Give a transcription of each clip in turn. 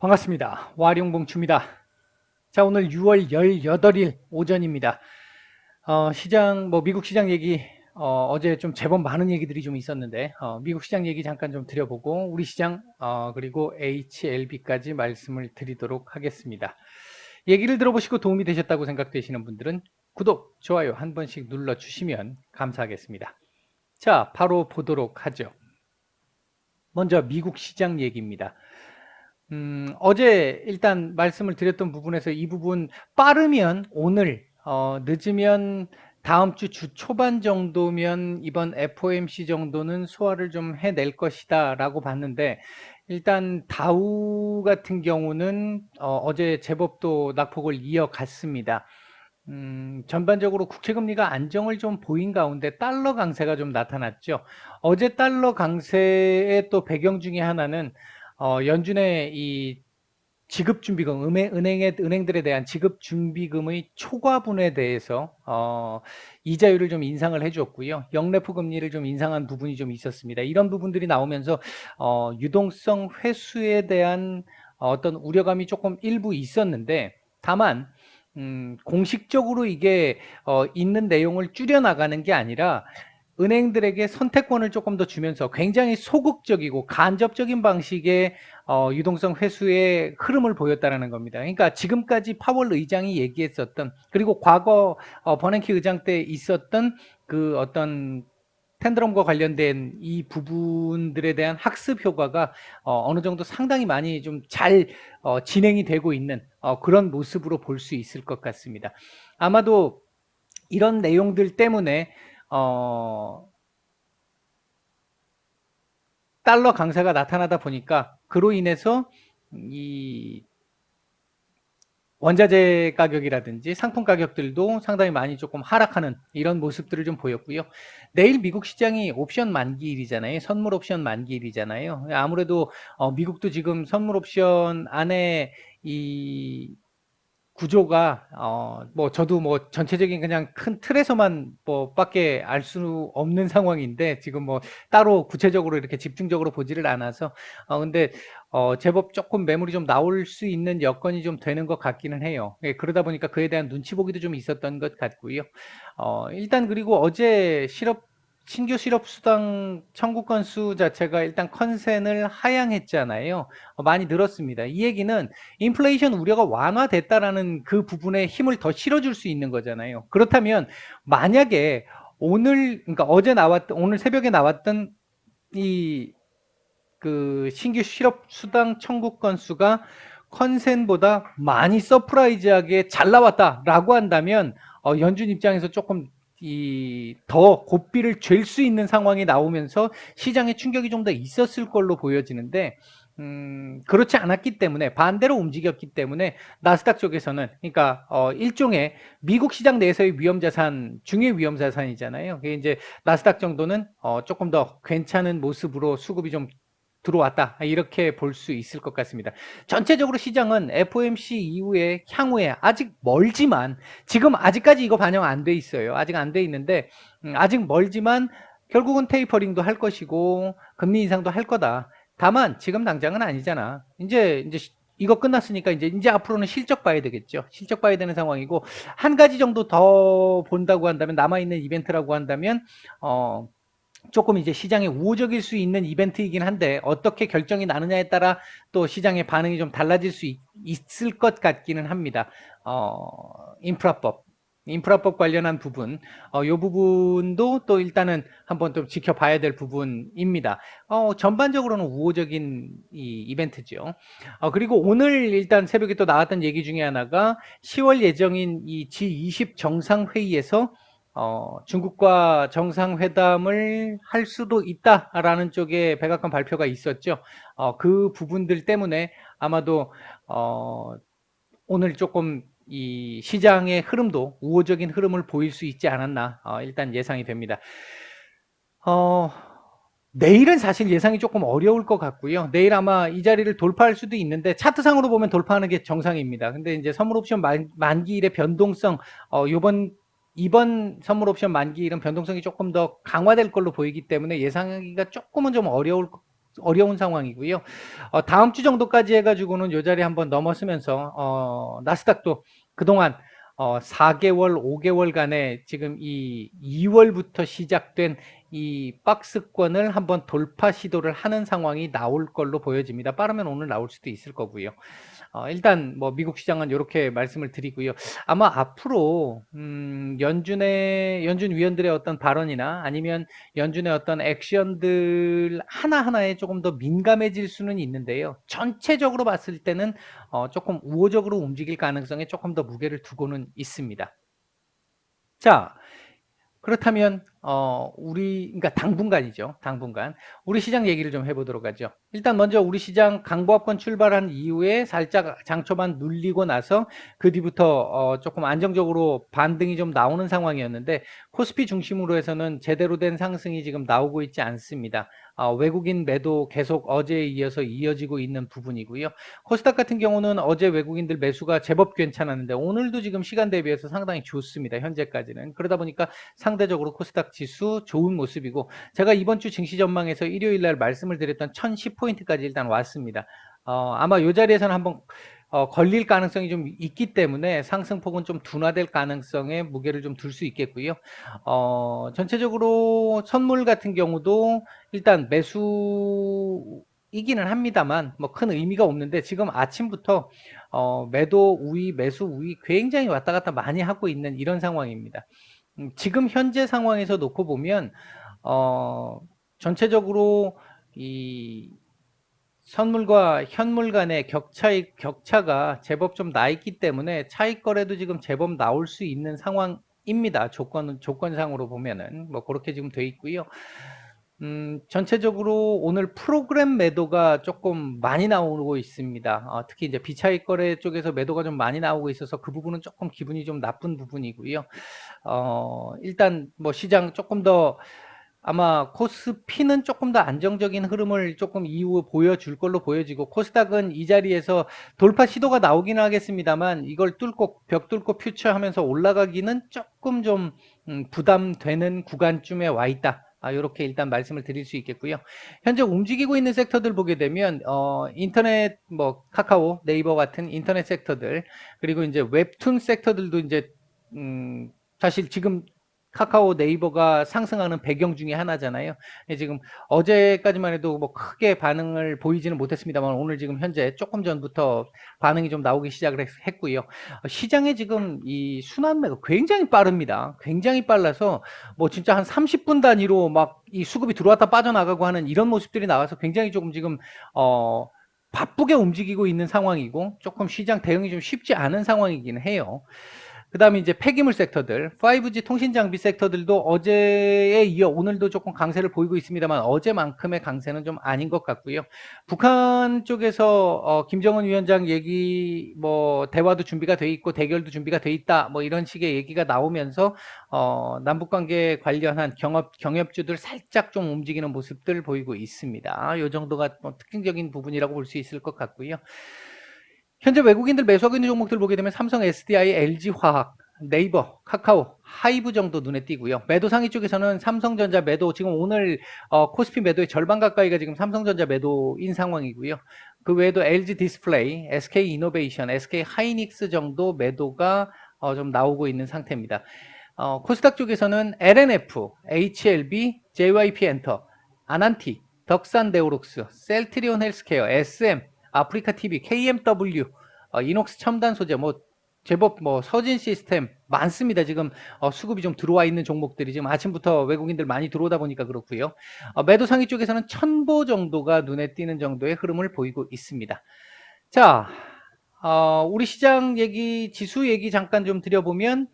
반갑습니다. 와룡봉추입니다. 자, 오늘 6월 18일 오전입니다. 미국 시장 얘기, 어제 좀 제법 많은 얘기들이 좀 있었는데, 미국 시장 얘기 잠깐 좀 드려보고, 우리 시장, 그리고 HLB까지 말씀을 드리도록 하겠습니다. 얘기를 들어보시고 도움이 되셨다고 생각되시는 분들은 구독, 좋아요 한 번씩 눌러주시면 감사하겠습니다. 자, 바로 보도록 하죠. 먼저 미국 시장 얘기입니다. 어제 일단 말씀을 드렸던 부분에서 이 부분 빠르면 오늘, 늦으면 다음 주 초반 정도면 이번 FOMC 정도는 소화를 좀 해낼 것이다 라고 봤는데, 일단 다우 같은 경우는 어제 제법 또 낙폭을 이어갔습니다. 전반적으로 국채금리가 안정을 좀 보인 가운데 달러 강세가 좀 나타났죠. 어제 달러 강세의 또 배경 중에 하나는 연준의 이 지급준비금, 은행들에 대한 지급준비금의 초과분에 대해서 이자율을 좀 인상을 해줬고요. 영래포 금리를 좀 인상한 부분이 좀 있었습니다. 이런 부분들이 나오면서 유동성 회수에 대한 어떤 우려감이 조금 일부 있었는데, 다만 공식적으로 이게 있는 내용을 줄여나가는 게 아니라 은행들에게 선택권을 조금 더 주면서 굉장히 소극적이고 간접적인 방식의 유동성 회수의 흐름을 보였다는 겁니다. 그러니까 지금까지 파월 의장이 얘기했었던, 그리고 과거 버냉키 의장 때 있었던 그 어떤 텐드럼과 관련된 이 부분들에 대한 학습 효과가 어느 정도 상당히 많이 좀 잘 진행이 되고 있는 그런 모습으로 볼 수 있을 것 같습니다. 아마도 이런 내용들 때문에 달러 강세가 나타나다 보니까 그로 인해서 이 원자재 가격이라든지 상품 가격들도 상당히 많이 조금 하락하는 이런 모습들을 좀 보였고요. 내일 미국 시장이 옵션 만기일이잖아요. 선물 옵션 만기일이잖아요. 아무래도 미국도 지금 선물 옵션 안에 이 구조가 저도 전체적인 그냥 큰 틀에서만 밖에 알 수 없는 상황인데, 지금 따로 구체적으로 이렇게 집중적으로 보지를 않아서 근데 제법 조금 매물이 좀 나올 수 있는 여건이 좀 되는 것 같기는 해요. 예, 그러다 보니까 그에 대한 눈치 보기도 좀 있었던 것 같고요. 일단 그리고 어제 신규 실업 수당 청구 건수 자체가 일단 컨센을 하향했잖아요. 많이 늘었습니다. 이 얘기는 인플레이션 우려가 완화됐다라는 그 부분에 힘을 더 실어줄 수 있는 거잖아요. 그렇다면 만약에 그러니까 오늘 새벽에 나왔던 이 그 신규 실업 수당 청구 건수가 컨센보다 많이 서프라이즈하게 잘 나왔다라고 한다면 연준 입장에서 조금 더 고삐를 잴 수 있는 상황이 나오면서 시장에 충격이 좀 더 있었을 걸로 보여지는데, 그렇지 않았기 때문에, 반대로 움직였기 때문에 나스닥 쪽에서는, 그러니까 일종의 미국 시장 내에서의 위험자산 중의 위험자산이잖아요. 그게 이제 나스닥 정도는 조금 더 괜찮은 모습으로 수급이 좀 들어왔다, 이렇게 볼 수 있을 것 같습니다. 전체적으로 시장은 FOMC 이후에 향후에 아직 멀지만, 지금 아직까지 이거 반영 안 돼 있어요. 아직 안 돼 있는데 아직 멀지만 결국은 테이퍼링도 할 것이고 금리 인상도 할 거다. 다만 지금 당장은 아니잖아. 이제 이거 끝났으니까 이제 앞으로는 실적 봐야 되겠죠. 실적 봐야 되는 상황이고, 한 가지 정도 더 본다고 한다면, 남아있는 이벤트라고 한다면 조금 이제 시장에 우호적일 수 있는 이벤트이긴 한데, 어떻게 결정이 나느냐에 따라 또 시장의 반응이 좀 달라질 수 있을 것 같기는 합니다. 인프라법 관련한 부분, 이 부분도 또 일단은 한번 좀 지켜봐야 될 부분입니다. 전반적으로는 우호적인 이벤트죠. 그리고 오늘 일단 새벽에 또 나왔던 얘기 중에 하나가 10월 예정인 이 G20 정상회의에서 중국과 정상회담을 할 수도 있다라는 쪽에 백악관 발표가 있었죠. 그 부분들 때문에 아마도 오늘 조금 이 시장의 흐름도 우호적인 흐름을 보일 수 있지 않았나 일단 예상이 됩니다. 내일은 사실 예상이 조금 어려울 것 같고요. 내일 아마 이 자리를 돌파할 수도 있는데, 차트상으로 보면 돌파하는 게 정상입니다. 근데 이제 선물 옵션 만기일의 변동성, 이번 선물 옵션 만기일은 변동성이 조금 더 강화될 걸로 보이기 때문에 예상하기가 조금은 좀 어려울 어려운 상황이고요. 다음 주 정도까지 해가지고는 요 자리 한번 넘어서면서 나스닥도 그동안 4개월, 5개월간의 지금 이 2월부터 시작된 이 박스권을 한번 돌파 시도를 하는 상황이 나올 걸로 보여집니다. 빠르면 오늘 나올 수도 있을 거고요. 일단 뭐 미국 시장은 이렇게 말씀을 드리고요. 아마 앞으로 연준 위원들의 어떤 발언이나 아니면 연준의 어떤 액션들 하나하나에 조금 더 민감해질 수는 있는데요. 전체적으로 봤을 때는 조금 우호적으로 움직일 가능성에 조금 더 무게를 두고는 있습니다. 자, 그렇다면 그러니까 당분간이죠. 당분간 우리 시장 얘기를 좀 해보도록 하죠. 일단 먼저 우리 시장 강보합권 출발한 이후에 살짝 장초반 눌리고 나서 그 뒤부터 조금 안정적으로 반등이 좀 나오는 상황이었는데 코스피 중심으로 해서는 제대로 된 상승이 지금 나오고 있지 않습니다. 외국인 매도 계속 어제에 이어서 이어지고 있는 부분이고요. 코스닥 같은 경우는 어제 외국인들 매수가 제법 괜찮았는데 오늘도 지금 시간 대비해서 상당히 좋습니다. 현재까지는. 그러다 보니까 상대적으로 코스닥 지수 좋은 모습이고 제가 이번 주 증시 전망에서 일요일 날 말씀을 드렸던 1010포인트까지 일단 왔습니다. 아마 이 자리에서는 한번 걸릴 가능성이 좀 있기 때문에 상승폭은 좀 둔화될 가능성에 무게를 좀 둘 수 있겠고요. 전체적으로 선물 같은 경우도 일단 매수이기는 합니다만 뭐 큰 의미가 없는데 지금 아침부터 매도 우위, 매수 우위 굉장히 왔다 갔다 많이 하고 있는 이런 상황입니다. 지금 현재 상황에서 놓고 보면 전체적으로 이 선물과 현물 간의 격차가 제법 좀 나 있기 때문에 차익 거래도 지금 제법 나올 수 있는 상황입니다. 조건상으로 보면은 뭐 그렇게 지금 돼 있고요. 전체적으로 오늘 프로그램 매도가 조금 많이 나오고 있습니다. 특히 이제 비차익 거래 쪽에서 매도가 좀 많이 나오고 있어서 그 부분은 조금 기분이 좀 나쁜 부분이고요. 일단 뭐 시장 조금 더 아마 코스피는 조금 더 안정적인 흐름을 조금 이후 보여줄 걸로 보여지고 코스닥은 이 자리에서 돌파 시도가 나오기는 하겠습니다만 이걸 벽 뚫고 퓨처하면서 올라가기는 조금 좀 부담되는 구간쯤에 와 있다. 이렇게 일단 말씀을 드릴 수 있겠고요. 현재 움직이고 있는 섹터들 보게 되면 인터넷 뭐 카카오, 네이버 같은 인터넷 섹터들 그리고 이제 웹툰 섹터들도 이제 사실 지금 카카오 네이버가 상승하는 배경 중에 하나잖아요. 지금 어제까지만 해도 뭐 크게 반응을 보이지는 못했습니다만 오늘 지금 현재 조금 전부터 반응이 좀 나오기 시작을 했고요. 시장에 지금 이 순환매가 굉장히 빠릅니다. 굉장히 빨라서 뭐 진짜 한 30분 단위로 막 이 수급이 들어왔다 빠져나가고 하는 이런 모습들이 나와서 굉장히 조금 지금 바쁘게 움직이고 있는 상황이고 조금 시장 대응이 좀 쉽지 않은 상황이긴 해요. 그 다음에 이제 폐기물 섹터들, 5G 통신 장비 섹터들도 어제에 이어 오늘도 조금 강세를 보이고 있습니다만 어제만큼의 강세는 좀 아닌 것 같고요. 북한 쪽에서 김정은 위원장 얘기 뭐 대화도 준비가 돼 있고 대결도 준비가 돼 있다 뭐 이런 식의 얘기가 나오면서 남북관계 관련한 경협주들 살짝 좀 움직이는 모습들 보이고 있습니다. 이 정도가 뭐 특징적인 부분이라고 볼 수 있을 것 같고요. 현재 외국인들 매수하고 있는 종목들 보게 되면 삼성, SDI, LG화학, 네이버, 카카오, 하이브 정도 눈에 띄고요. 매도 상위 쪽에서는 삼성전자 매도 지금 오늘 코스피 매도의 절반 가까이가 지금 삼성전자 매도인 상황이고요. 그 외에도 LG 디스플레이, SK 이노베이션, SK 하이닉스 정도 매도가 좀 나오고 있는 상태입니다. 코스닥 쪽에서는 LNF, HLB, JYP 엔터, 아난틱, 덕산데오록스, 셀트리온 헬스케어, SM, 아프리카 TV, KMW, 이녹스 첨단 소재, 뭐 제법 뭐 서진 시스템 많습니다. 지금 수급이 좀 들어와 있는 종목들이 지금 아침부터 외국인들 많이 들어오다 보니까 그렇고요. 매도 상위 쪽에서는 천보 정도가 눈에 띄는 정도의 흐름을 보이고 있습니다. 자, 우리 시장 얘기, 지수 얘기 잠깐 좀 드려보면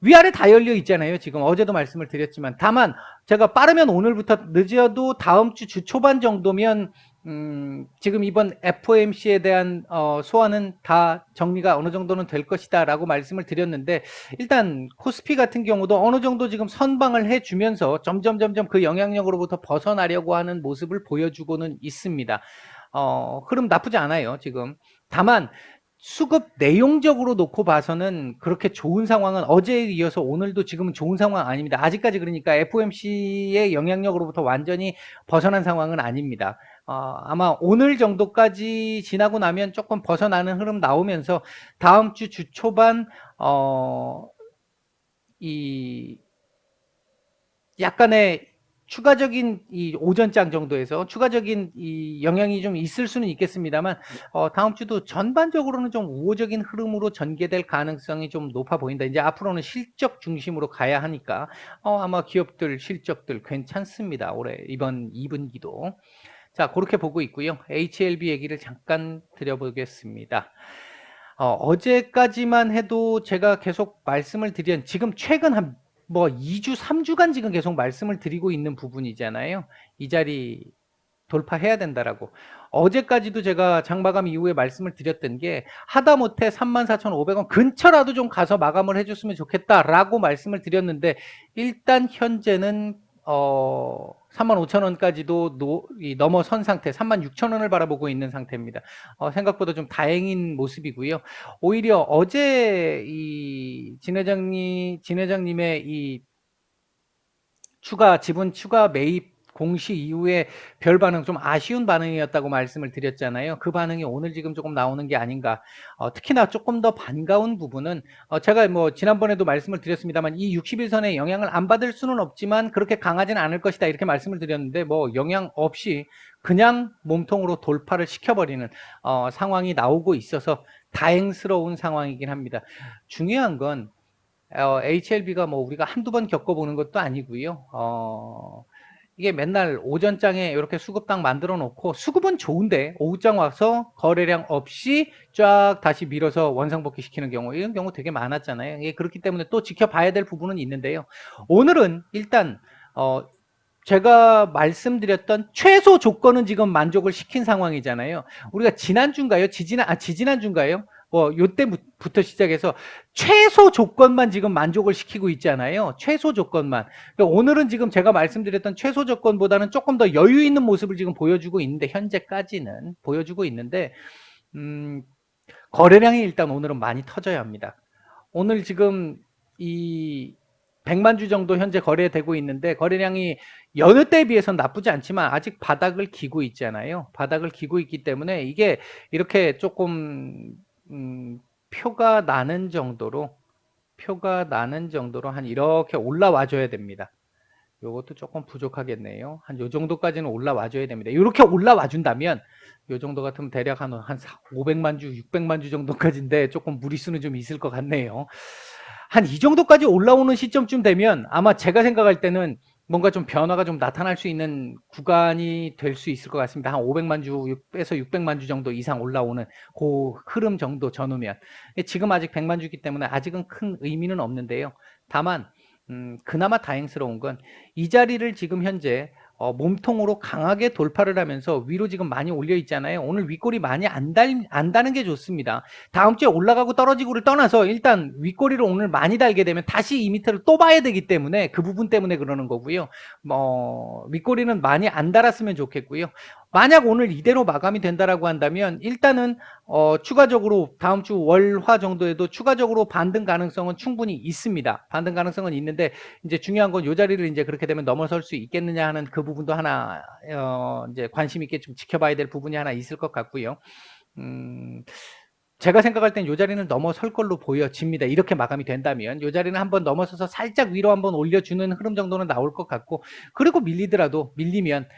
위아래 다 열려 있잖아요. 지금 어제도 말씀을 드렸지만 다만 제가 빠르면 오늘부터 늦어도 다음 주 주 초반 정도면 지금 이번 FOMC에 대한 소환은 다 정리가 어느 정도는 될 것이다 라고 말씀을 드렸는데 일단 코스피 같은 경우도 어느 정도 지금 선방을 해주면서 점점 그 영향력으로부터 벗어나려고 하는 모습을 보여주고는 있습니다. 흐름 나쁘지 않아요. 지금 다만 수급 내용적으로 놓고 봐서는 그렇게 좋은 상황은 어제에 이어서 오늘도 지금은 좋은 상황 아닙니다. 아직까지 그러니까 FOMC의 영향력으로부터 완전히 벗어난 상황은 아닙니다. 아마 오늘 정도까지 지나고 나면 조금 벗어나는 흐름 나오면서 다음 주 주 초반 이 약간의 추가적인 이 오전장 정도에서 추가적인 이 영향이 좀 있을 수는 있겠습니다만 다음 주도 전반적으로는 좀 우호적인 흐름으로 전개될 가능성이 좀 높아 보인다. 이제 앞으로는 실적 중심으로 가야 하니까 아마 기업들 실적들 괜찮습니다. 올해 이번 2분기도. 자, 그렇게 보고 있고요. HLB 얘기를 잠깐 드려보겠습니다. 어제까지만 해도 제가 계속 말씀을 드린 지금 최근 한 2주, 3주간 지금 계속 말씀을 드리고 있는 부분이잖아요. 이 자리 돌파해야 된다라고. 어제까지도 제가 장마감 이후에 말씀을 드렸던 게 하다못해 34,500원 근처라도 좀 가서 마감을 해줬으면 좋겠다라고 말씀을 드렸는데 일단 현재는 35,000원까지도 넘어선 상태, 36,000원을 바라보고 있는 상태입니다. 생각보다 좀 다행인 모습이고요. 오히려 어제 진 회장님의 이 지분 추가 매입 공시 이후에 별 반응, 좀 아쉬운 반응이었다고 말씀을 드렸잖아요. 그 반응이 오늘 지금 조금 나오는 게 아닌가. 특히나 조금 더 반가운 부분은 제가 지난번에도 말씀을 드렸습니다만 이 60일선의 영향을 안 받을 수는 없지만 그렇게 강하지는 않을 것이다 이렇게 말씀을 드렸는데 영향 없이 그냥 몸통으로 돌파를 시켜버리는 상황이 나오고 있어서 다행스러운 상황이긴 합니다. 중요한 건 HLB가 우리가 한두 번 겪어보는 것도 아니고요. 이게 맨날 오전장에 이렇게 수급당 만들어 놓고 수급은 좋은데 오후장 와서 거래량 없이 쫙 다시 밀어서 원상복귀 시키는 경우, 이런 경우 되게 많았잖아요. 이게 그렇기 때문에 또 지켜봐야 될 부분은 있는데요. 오늘은 일단 제가 말씀드렸던 최소 조건은 지금 만족을 시킨 상황이잖아요. 우리가 지난주인가요? 지지난주인가요? 요때부터 시작해서 최소 조건만 지금 만족을 시키고 있잖아요. 최소 조건만. 그러니까 오늘은 지금 제가 말씀드렸던 최소 조건보다는 조금 더 여유 있는 모습을 지금 보여주고 있는데, 현재까지는 보여주고 있는데, 거래량이 일단 오늘은 많이 터져야 합니다. 오늘 지금 이 100만 주 정도 현재 거래되고 있는데 거래량이 여느 때에 비해서는 나쁘지 않지만 아직 바닥을 기고 있잖아요. 바닥을 기고 있기 때문에 이게 이렇게 조금 표가 나는 정도로 한 이렇게 올라와 줘야 됩니다. 요것도 조금 부족하겠네요. 한 요 정도까지는 올라와 줘야 됩니다. 이렇게 올라와 준다면 요 정도 같으면 대략 한 500만 주, 600만 주 정도까지인데 조금 무리수는 좀 있을 것 같네요. 한 이 정도까지 올라오는 시점쯤 되면 아마 제가 생각할 때는 뭔가 좀 변화가 좀 나타날 수 있는 구간이 될 수 있을 것 같습니다. 한 500만 주에서 600만 주 정도 이상 올라오는 그 흐름 정도 전후면. 지금 아직 100만 주이기 때문에 아직은 큰 의미는 없는데요. 다만 그나마 다행스러운 건 이 자리를 지금 현재 몸통으로 강하게 돌파를 하면서 위로 지금 많이 올려 있잖아요. 오늘 윗꼬리 많이 안 다는 게 좋습니다. 다음 주에 올라가고 떨어지고를 떠나서 일단 윗꼬리를 오늘 많이 달게 되면 다시 이 밑에를 또 봐야 되기 때문에 그 부분 때문에 그러는 거고요. 윗꼬리는 많이 안 달았으면 좋겠고요. 만약 오늘 이대로 마감이 된다라고 한다면 일단은 추가적으로 다음 주 월화 정도에도 추가적으로 반등 가능성은 충분히 있습니다. 반등 가능성은 있는데 이제 중요한 건 이 자리를 이제 그렇게 되면 넘어설 수 있겠느냐 하는 그 부분도 하나 이제 관심 있게 좀 지켜봐야 될 부분이 하나 있을 것 같고요. 제가 생각할 땐 이 자리는 넘어설 걸로 보여집니다. 이렇게 마감이 된다면 이 자리는 한번 넘어서서 살짝 위로 한번 올려주는 흐름 정도는 나올 것 같고, 그리고 밀리면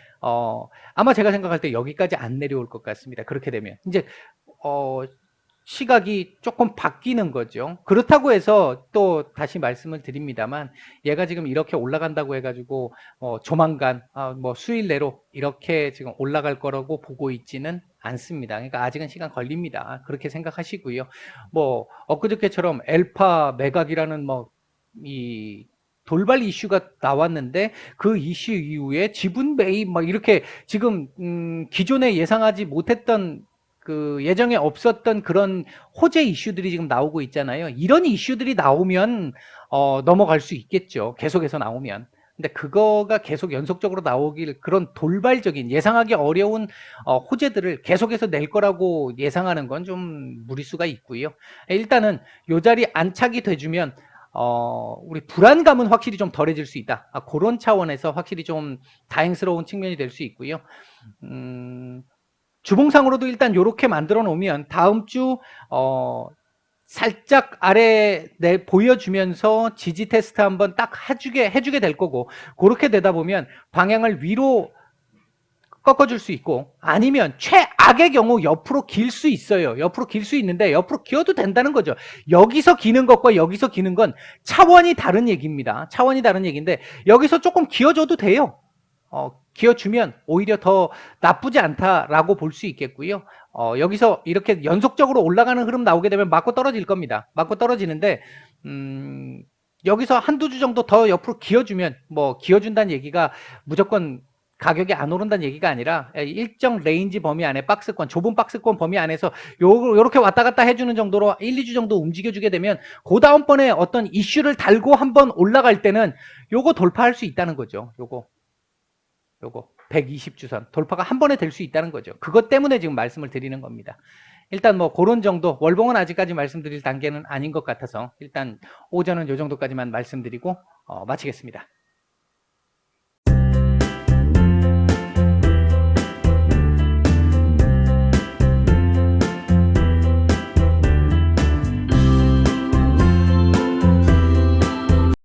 아마 제가 생각할 때 여기까지 안 내려올 것 같습니다. 그렇게 되면 이제 시각이 조금 바뀌는 거죠. 그렇다고 해서 또 다시 말씀을 드립니다만 얘가 지금 이렇게 올라간다고 해가지고 조만간 수일 내로 이렇게 지금 올라갈 거라고 보고 있지는 않습니다. 그러니까 아직은 시간 걸립니다. 그렇게 생각하시고요. 엊그저께처럼 엘파 매각이라는 이 돌발 이슈가 나왔는데 그 이슈 이후에 지분 매입 이렇게 지금 기존에 예상하지 못했던 그 예정에 없었던 그런 호재 이슈들이 지금 나오고 있잖아요. 이런 이슈들이 나오면 넘어갈 수 있겠죠. 계속해서 나오면. 근데 그거가 계속 연속적으로 나오길 그런 돌발적인 예상하기 어려운 호재들을 계속해서 낼 거라고 예상하는 건 좀 무리수가 있고요. 일단은 요 자리 안착이 돼주면 우리 불안감은 확실히 좀 덜해질 수 있다. 그런 차원에서 확실히 좀 다행스러운 측면이 될 수 있고요. 주봉상으로도 일단 요렇게 만들어 놓으면 다음 주 살짝 아래 보여주면서 지지 테스트 한번 딱 해주게 될 거고, 그렇게 되다 보면 방향을 위로 꺾어줄 수 있고, 아니면 최악의 경우 옆으로 길 수 있어요. 옆으로 길 수 있는데 옆으로 기어도 된다는 거죠. 여기서 기는 것과 여기서 기는 건 차원이 다른 얘기입니다. 차원이 다른 얘기인데 여기서 조금 기어줘도 돼요. 기어주면 오히려 더 나쁘지 않다라고 볼 수 있겠고요. 여기서 이렇게 연속적으로 올라가는 흐름 나오게 되면 맞고 떨어질 겁니다. 맞고 떨어지는데 여기서 한두 주 정도 더 옆으로 기어주면, 뭐 기어준다는 얘기가 무조건 가격이 안 오른다는 얘기가 아니라 일정 레인지 범위 안에 박스권, 좁은 박스권 범위 안에서 요렇게 왔다 갔다 해주는 정도로 1, 2주 정도 움직여주게 되면 그 다음번에 어떤 이슈를 달고 한번 올라갈 때는 요거 돌파할 수 있다는 거죠. 요거 120주선 돌파가 한 번에 될 수 있다는 거죠. 그것 때문에 지금 말씀을 드리는 겁니다. 일단 뭐 그런 정도, 월봉은 아직까지 말씀드릴 단계는 아닌 것 같아서 일단 오전은 요 정도까지만 말씀드리고 마치겠습니다.